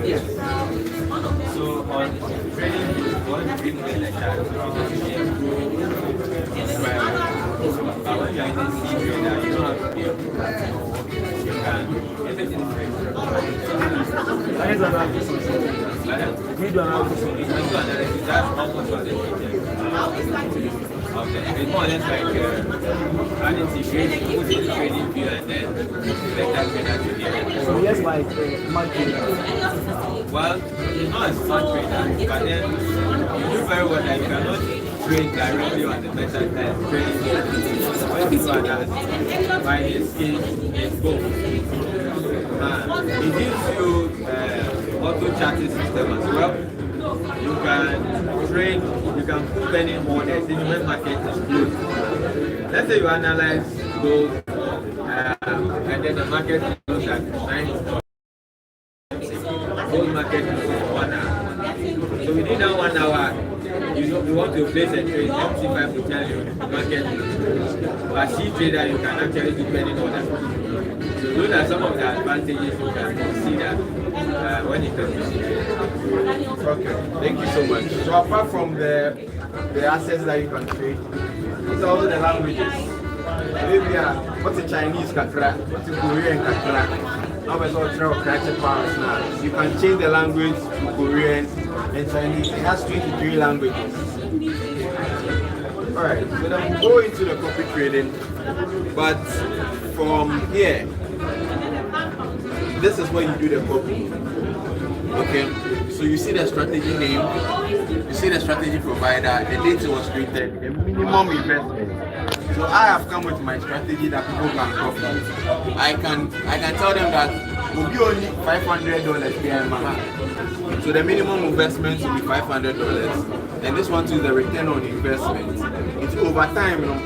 Yes. So on trading, what you bring in the chart, but when you are in a C trader, you don't have to be a pro. You can, everything is free. I need to analyze something. Need to analyze something. That's almost what they teach. Okay, it's more or less like an integration, put in trading view and then let that trader to the end. So yes, like market. Well, it's not a smart trader, but then you do very well that you cannot trade directly on the better trading view. When people are that, by his skills, his goal. It gives you auto charting system as well. You can trade, you can put penny orders in when market is closed. Let's say you analyze those and then the market closes at 9 o'clock. Gold market is 1 hour. So within that 1 hour, you want to place a trade, MC5 will tell you market is closed. But C trader, you can actually do penny orders. So those are some of the advantages you can see that when it comes to C trading. Okay, thank you so much. So apart from the assets that you can trade, it's also the languages. Maybe what's a Chinese kakra, what's a Korean kakra. Now it's all character powers now. You can change the language to Korean and Chinese. It has 23 languages. Alright, so then we'll go into the copy trading. But from here, this is where you do the copy. Okay, so you see the strategy name, you see the strategy provider, the date it was created, the minimum investment. So I have come with my strategy that people can copy. I can tell them that will be only $500 here in Maha. So the minimum investment will be $500, and this one too is the return on investment. It's over time, you know,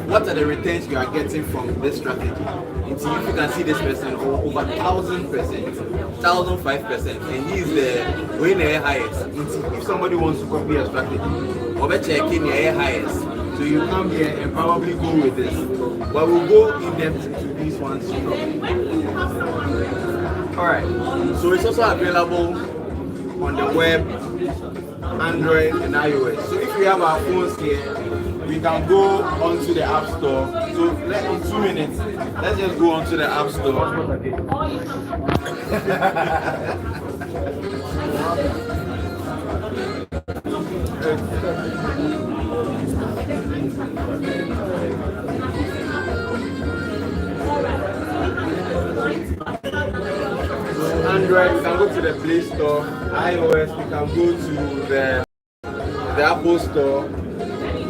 what are the returns you are getting from this strategy? If you can see this person over 1,000%, 1,005%, and he is the winner highest. If somebody wants to copy a strategy, or check in your highest, so you come here and probably go with this. But we'll go in depth to these ones. Alright, so it's also available on the web, Android and iOS. So if we have our phones here, we can go onto the App Store. So in 2 minutes, let's just go onto the App Store. Android, we can go to the Play Store. iOS, we can go to the Apple Store.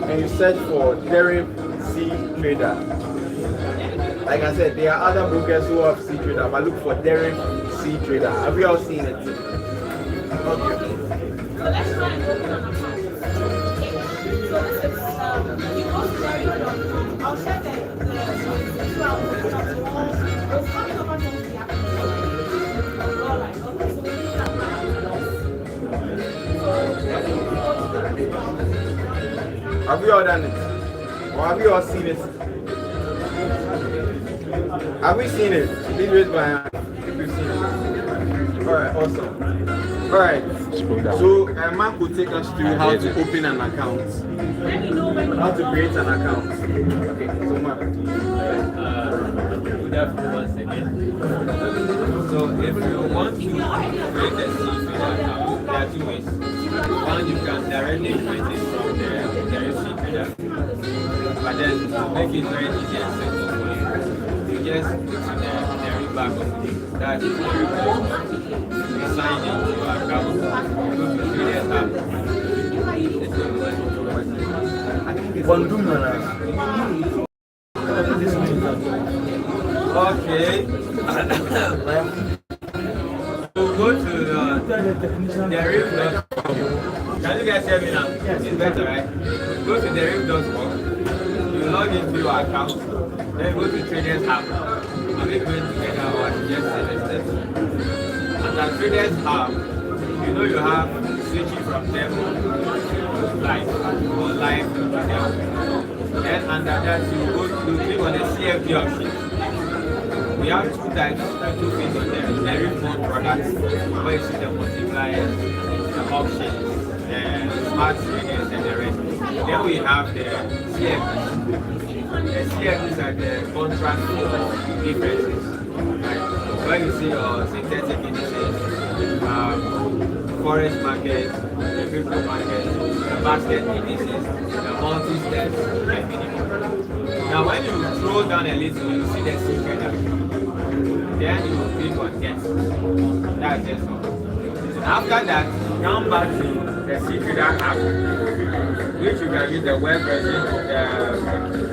And you search for Deriv C Trader. Like I said, there are other brokers who have C Trader, but look for Deriv C Trader. Have you all seen it? Okay. Have you all done it? Or have you all seen it? Have we seen it? Please raise my hand if you've seen it. Alright, awesome. Alright, so Mark will take us through how to open an account. How to create an account. Okay, so Mark. Good afternoon once again. So if you want to create a C-Trader account, there are 2 ways. One, you can directly create it from the Deriv C-Trader. But then to make it very easy and simple for you, you just put the Deriv back on that is Deriv. You sign into your account, go to Traders app. Okay. So go to Deriv.com. Can you guys hear me now? It's better, right? Go to Deriv.com. You log into your account. Then go to Traders app. Are we going together or just selected? And at Traders app, you know you have switching from demo to live or live to demo. Then under that you go to click on the CFD option. we have two types, two things on there. Deriv mode products, where you see the multipliers, the options, the smart traders, and the rest. Then we have the CFDs. The CFDs are the contract differences. Right? Where you see your synthetic indices, forex market, the crypto market, the basket indices, the multi-steps, and minimum. Now when you scroll down a little, you see the secret. Then you click on yes. That's just all. After that, come back to the secret app, which you can use the web version, the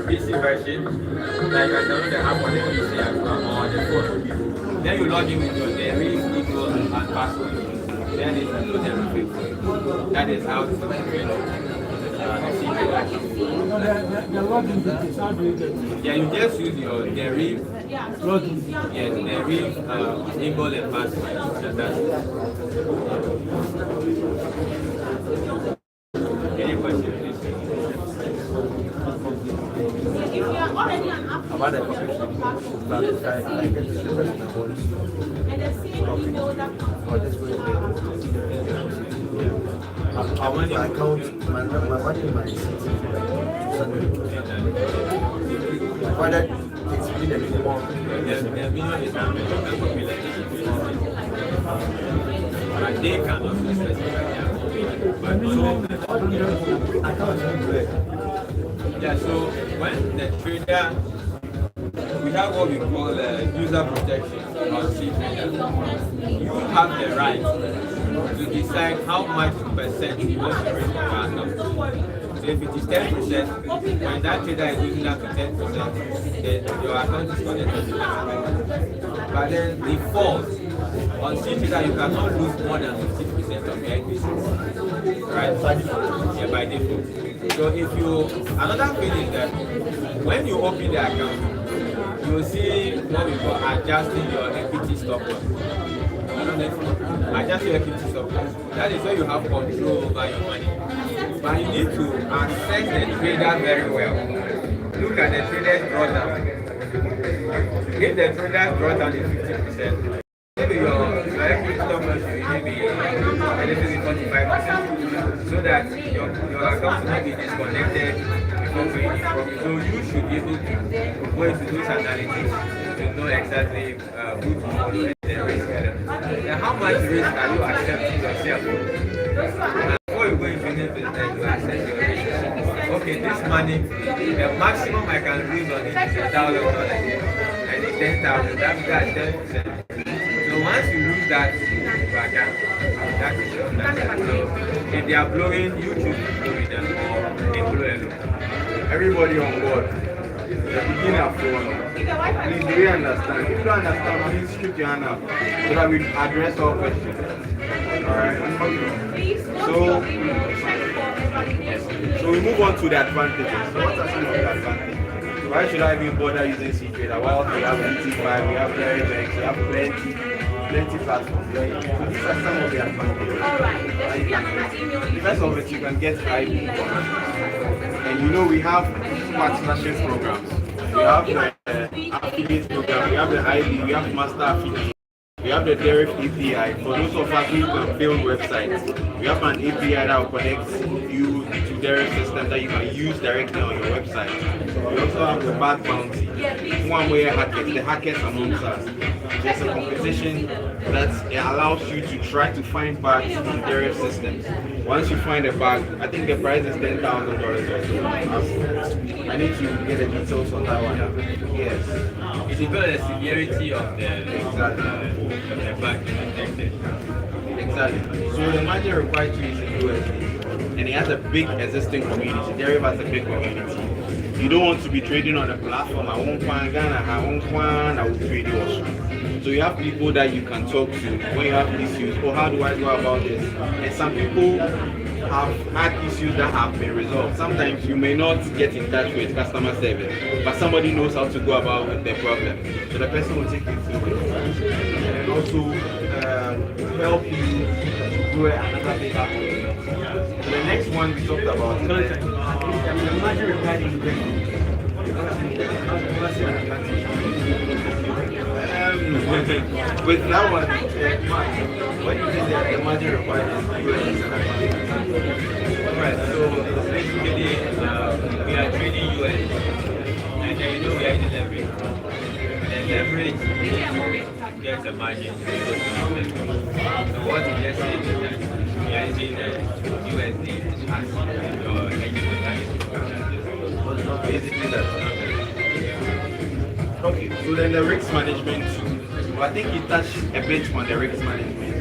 PC version, like you can download the app on the PC as well, or the phone. Then you log in with your Deriv email and password. Then it will load everything. That is how to create the secret app. The login details, how do you get it? Yeah, you just use your Deriv Login. yes, Deriv email and password. And that's it. Any questions, please? About the profession, but I get the person I want or just go I want to account my money in my city. Whether it's been a minimum. The minimum is not but they cannot be specified. Yeah, so when the trader, we have what we call user protection on CTrader. You have the right to decide how much percent you want to bring your account. So if it is 10%, when that trader is using that to 10%, then your account is connected to that. But then default on CTrader, you cannot lose more than 50% of your equity. Right? Yeah, by default. So if you, another thing is that when you open the account, you will see what we call adjusting your equity stop loss. Adjust your equity stop loss. That is where you have control over your money. But you need to assess the trader very well. Look at the trader's drawdown. If the trader draws down to 50%, maybe your equity stop loss should be a little bit 45%, so that your account will not be disconnected before paying the profit. So you should be able to go into those analytics to know exactly who to follow and the risk element. And how much risk are you accepting yourself? Before you go into any business, you assess your risk. Okay, this money, the maximum I can lose on it is $1,000, and it's 10,000. That's 10%. So once you lose that, that is your standard. So if they are blowing, you choose to blow with them or they blow alone. Everybody on board. The beginner phone. Please, do you understand? If you don't understand, please shoot your hand up so that we address all questions. Alright. So we move on to the advantages. So what are some of the advantages? Why should I even bother using CTrader? Well, we have BT5, we have Deriv, we have plenty platforms. So these are some of the advantages. First of it, you can get IB. And you know we have partnership programs. We have the affiliate program, we have the IB, we have master affiliate. We have the Deriv API. For those of us who can build websites, we have an API that will connect you to Deriv system that you can use directly on your website. We also have the bug bounty. One way hackers, the hackers amongst us. There's a competition that allows you to try to find bugs in Deriv systems. Once you find a bug, I think the price is $10,000 or so. I need to get the details on that one. Yes. It depends on the severity of the bug detected. Exactly. So the margin required to use in USD, and it has a big existing community. Deriv has a big community. You don't want to be trading on a platform. I won't find Ghana. I will trade you also. So you have people that you can talk to when you have issues. Oh, how do I go about this? And some people have had issues that have been resolved. Sometimes you may not get in touch with customer service, but somebody knows how to go about with the problem. So the person will take you through it and also help you do another data. So the next one we talked about With that one, what you did there, the margin required is US and Right, so basically we are trading US and then we are in leverage. And leverage gets a margin. So what you just said is that we are using USD as your hedging. basically that. Okay, so then the risk management. Well, I think you touched a bit on the risk management.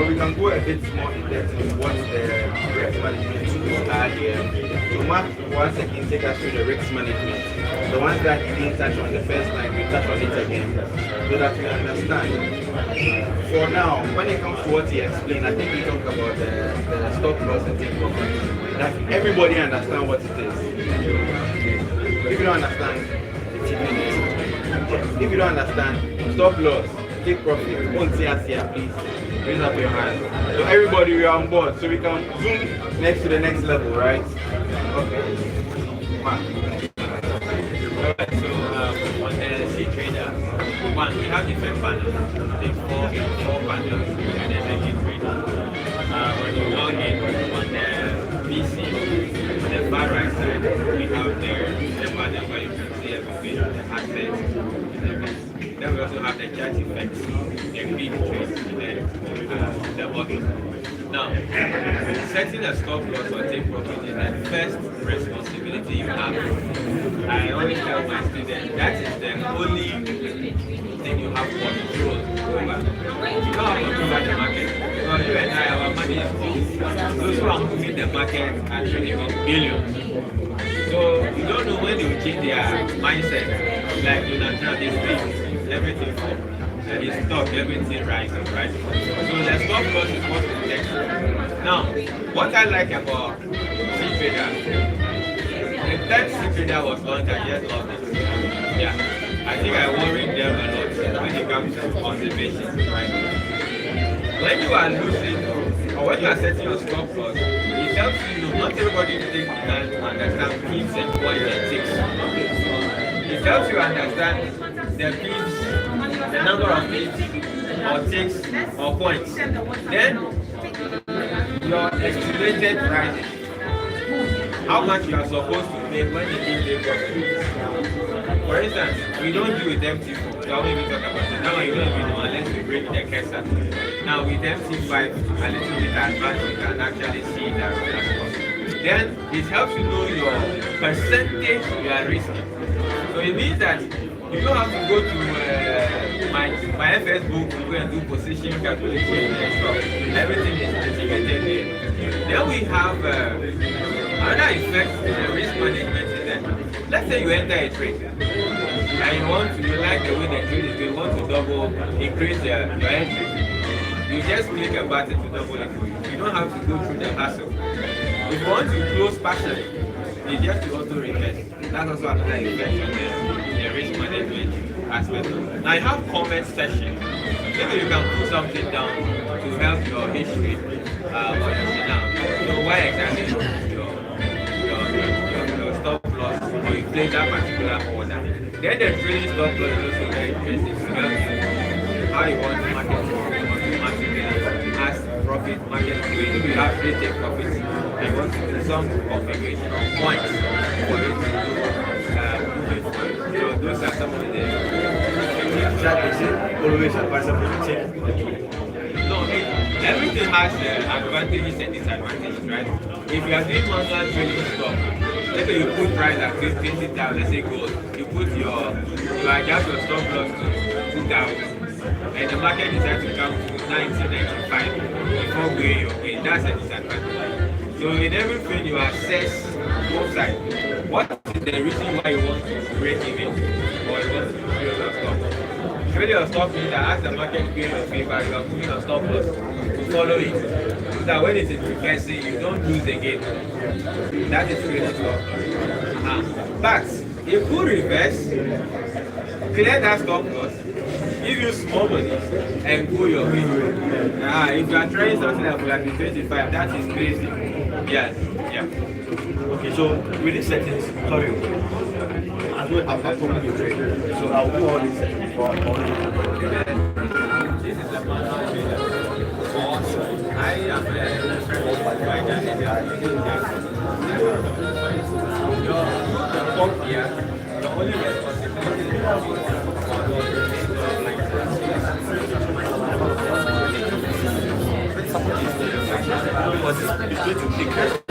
We can go a bit more in depth on what the risk management tools are here. So Mark, once again, take us through the risk management. The ones that you didn't touch on the first time, we touch on it again, so that we understand. For now, when it comes to what you explained, I think we talked about the stop loss and take profit. That everybody understand what it is. If you don't understand, if you don't understand, stop loss, take profit, won't see us here, please. Raise up your hand. So everybody, we are on board. So we can zoom next to the next level, right? Okay. Alright, so on the C trader, one, we have different panels. There's four panels and then the trader. When you log in on the PC, on the far right side, we have the panel where you can see everything, the assets, then we also have the chart effects, the big trades, and then the bottom. Now, setting a stop loss or take profit is the first responsibility you have. I always tell my students that is the only thing you have control over. You don't have control over the market. Because you and I, our money is closed. Those who are moving the market are trading on billions. So you don't know when they will change their mindset. Like Donald Trump, they speak everything for his stock, everything rising, right? So the stop loss is what protects you. Now, what I like about C-Trader, the time C-Trader was launched, I just loved it. Yeah, I think I worried them a lot when it comes to conservation, right? When you are losing, or when you are setting your stop loss, it helps you know not everybody takes time to understand pips and points and ticks. It helps you understand the pips, the number of pips, or ticks, or points. Then, your estimated price, how much you are supposed to pay when you give the profit. For instance, we don't do with MT4. So I won't even talk about it. Now you don't even know unless we bring the Kesa. Now with MT5, a little bit advanced, you can actually see that as possible. Then it helps you know your percentage you are risking. So it means that you don't have to go to my FS book to go and do position calculation and stuff. Everything is estimated there. Then we have another effect in the risk management is that let's say you enter a trade and you like the way the trade is going, you want to double, increase your entry. You just click a button to double it. You don't have to go through the hassle. If you want to close partially, you just auto reverse. That's also another effect on the risk management aspect. Now you have comment section. Maybe you can put something down to help your history or your sit so why exactly your stop loss or you play that particular order. Then the trading stop loss is also very interesting to help you how you want to market automatically as profit market. So if you have free take profits and you want to do some configuration of points for it to move it forward. So those are some of the strategy always advisable to check. No, everything has advantages and disadvantages, right? If you are doing manual trading stuff, let's say you put price at 20,000, let's say gold, you adjust your stop loss to 2,000, and the market decides to come to 1995 before going your way. That's a disadvantage. So in everything you assess both sides. What is the reason why you want to break even or you want to build your stop? Really your stop means that as the market gains your favor, you are putting your stop loss to follow it. So that when it is reversing, you don't lose again. That is really stop loss. But if you reverse, clear that stop loss, give you small money and go your way. If you are trying something like 25, that is crazy. Yes, yeah. Okay, so with these settings, sorry, as So I'm not talking to trade. So I'll do all this before This is the manual trader. I am your work here, the only responsibility is it's going to take